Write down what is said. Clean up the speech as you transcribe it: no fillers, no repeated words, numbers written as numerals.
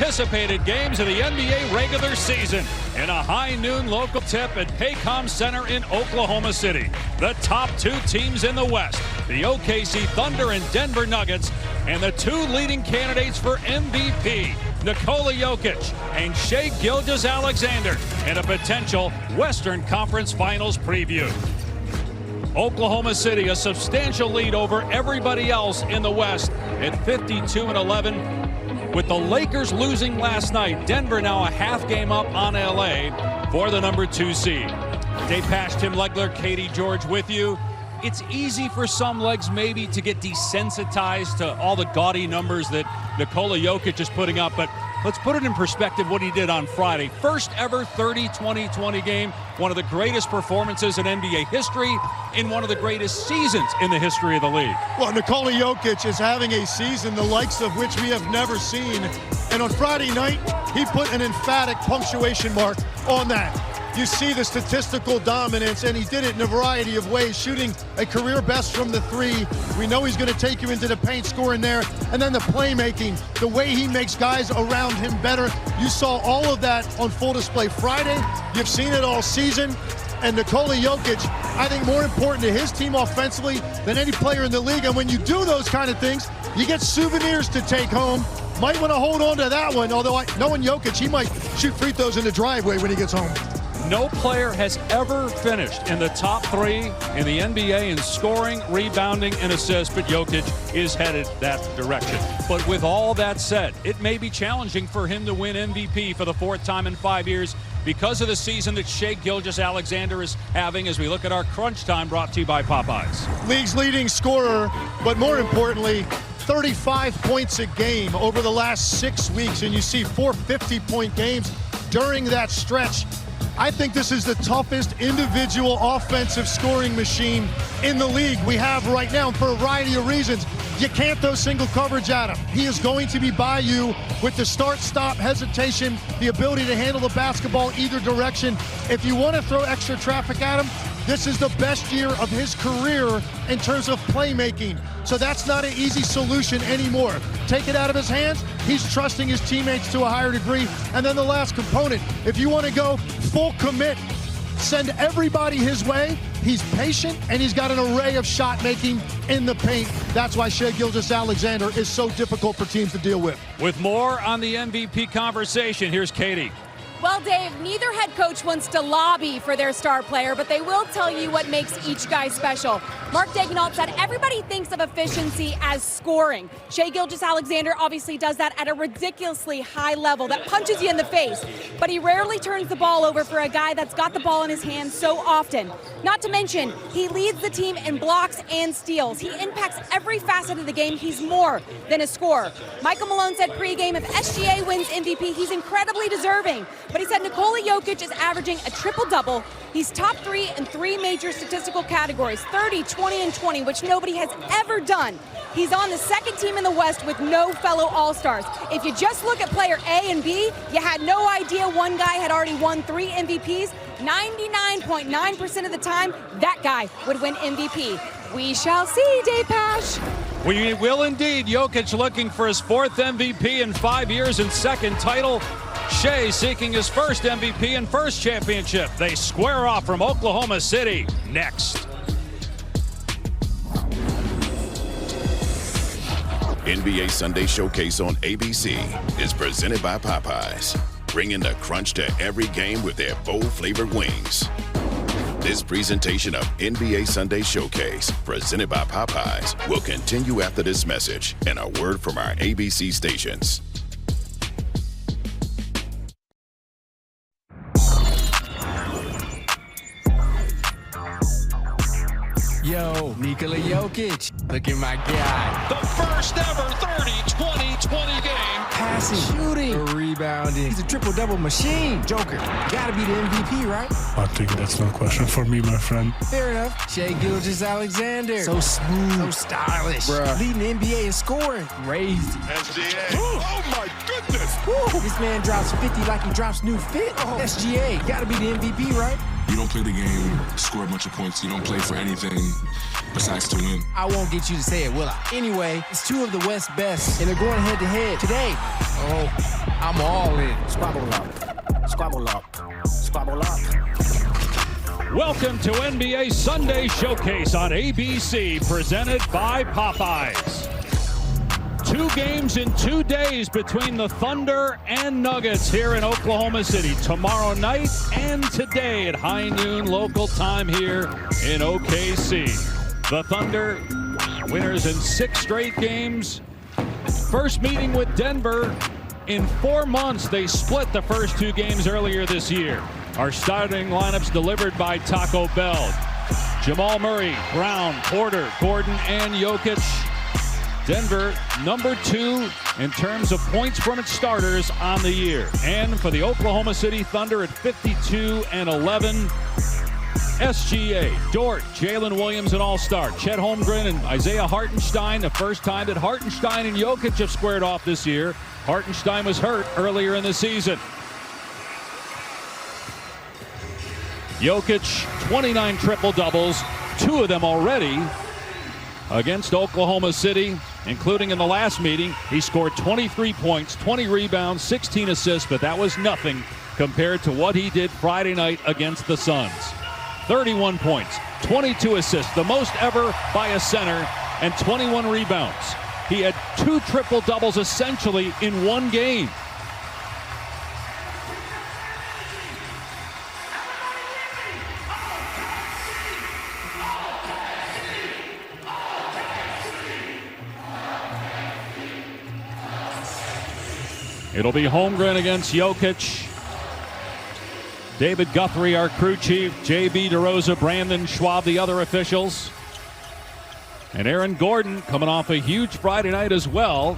anticipated games of the NBA regular season in a high noon local tip at Paycom Center in Oklahoma City. The top two teams in the West, the OKC Thunder and Denver Nuggets, and the two leading candidates for MVP, Nikola Jokic and Shai Gilgeous-Alexander, in a potential Western Conference Finals preview. Oklahoma City, a substantial lead over everybody else in the West at 52-11. With the Lakers losing last night, Denver now a half game up on LA for the number 2 seed. Dave Pasch, Tim Legler, Katie George with you. It's easy for some legs maybe to get desensitized to all the gaudy numbers that Nikola Jokic is putting up, but let's put it in perspective what he did on Friday. First ever 30-20-20 game, one of the greatest performances in NBA history, in one of the greatest seasons in the history of the league. Well, Nikola Jokic is having a season the likes of which we have never seen. And on Friday night, he put an emphatic punctuation mark on that. You see the statistical dominance, and he did it in a variety of ways, shooting a career best from the three. We know he's going to take you into the paint, scoring there, and then the playmaking, the way he makes guys around him better. You saw all of that on full display Friday. You've seen it all season. And Nikola Jokic, I think, more important to his team offensively than any player in the league. And when you do those kind of things, you get souvenirs to take home. Might want to hold on to that one, although knowing Jokic, he might shoot free throws in the driveway when he gets home. No player has ever finished in the top 3 in the NBA in scoring, rebounding, and assists, but Jokic is headed that direction. But with all that said, it may be challenging for him to win MVP for the 4th time in 5 years because of the season that Shai Gilgeous-Alexander is having, as we look at our crunch time brought to you by Popeyes. League's leading scorer, but more importantly, 35 points a game over the last 6 weeks, and you see 4 50-point games during that stretch. I think this is the toughest individual offensive scoring machine in the league we have right now, and for a variety of reasons. You can't throw single coverage at him. He is going to be by you with the start-stop hesitation, the ability to handle the basketball either direction. If you want to throw extra traffic at him, this is the best year of his career in terms of playmaking. So that's not an easy solution anymore. Take it out of his hands. He's trusting his teammates to a higher degree. And then the last component, if you want to go full commit, send everybody his way. He's patient, and he's got an array of shot making in the paint. That's why Shai Gilgeous-Alexander is so difficult for teams to deal with. With more on the MVP conversation, here's Katie. Well, Dave, neither head coach wants to lobby for their star player, but they will tell you what makes each guy special. Mark Daigneault said everybody thinks of efficiency as scoring. Shai Gilgeous-Alexander obviously does that at a ridiculously high level that punches you in the face, but he rarely turns the ball over for a guy that's got the ball in his hands so often. Not to mention, he leads the team in blocks and steals. He impacts every facet of the game. He's more than a scorer. Michael Malone said pregame, if SGA wins MVP, he's incredibly deserving. But he said Nikola Jokic is averaging a triple-double. He's top 3 in 3 major statistical categories, 30, 20, and 20, which nobody has ever done. He's on the 2nd team in the West with no fellow All-Stars. If you just look at player A and B, you had no idea one guy had already won 3 MVPs. 99.9% of the time, that guy would win MVP. We shall see, Dave Pasch. We will indeed. Jokic looking for his 4th MVP in 5 years and 2nd title. Shai seeking his 1st MVP and 1st championship. They square off from Oklahoma City next. NBA Sunday Showcase on ABC is presented by Popeyes, bringing the crunch to every game with their bold-flavored wings. This presentation of NBA Sunday Showcase, presented by Popeyes, will continue after this message and a word from our ABC stations. Yo, Nikola Jokic, look at my guy. The first ever 30-20-20 game. Passing, shooting, rebounding. He's a triple-double machine. Joker, gotta be the MVP, right? I think that's no question for me, my friend. Fair enough. Shai Gilgeous-Alexander. So smooth, so stylish. Bruh. Leading the NBA in scoring. Crazy. SGA. Oh my goodness. Woo. This man drops 50 like he drops new fit. SGA, gotta be the MVP, right? You don't play the game to score a bunch of points. You don't play for anything besides to win. I won't get you to say it, will I? Anyway, it's two of the West's best, and they're going head-to-head today. Oh, I'm all in. Squabble up. Squabble up. Squabble up. Welcome to NBA Sunday Showcase on ABC, presented by Popeyes. 2 games in 2 days between the Thunder and Nuggets here in Oklahoma City. Tomorrow night and today at high noon local time here in OKC. The Thunder, winners in 6 straight games. First meeting with Denver in 4 months. They split the first 2 games earlier this year. Our starting lineups delivered by Taco Bell. Jamal Murray, Brown, Porter, Gordon, and Jokic. Denver, number 2 in terms of points from its starters on the year. And for the Oklahoma City Thunder at 52-11, SGA, Dort, Jalen Williams, an all-star. Chet Holmgren and Isaiah Hartenstein, the first time that Hartenstein and Jokic have squared off this year. Hartenstein was hurt earlier in the season. Jokic, 29 triple-doubles, 2 of them already against Oklahoma City, including in the last meeting. He scored 23 points, 20 rebounds, 16 assists, but that was nothing compared to what he did Friday night against the Suns. 31 points, 22 assists, the most ever by a center, and 21 rebounds. He had 2 triple-doubles essentially in 1 game. It'll be Holmgren against Jokic. David Guthrie, our crew chief. J.B. DeRosa, Brandon Schwab, the other officials. And Aaron Gordon coming off a huge Friday night as well.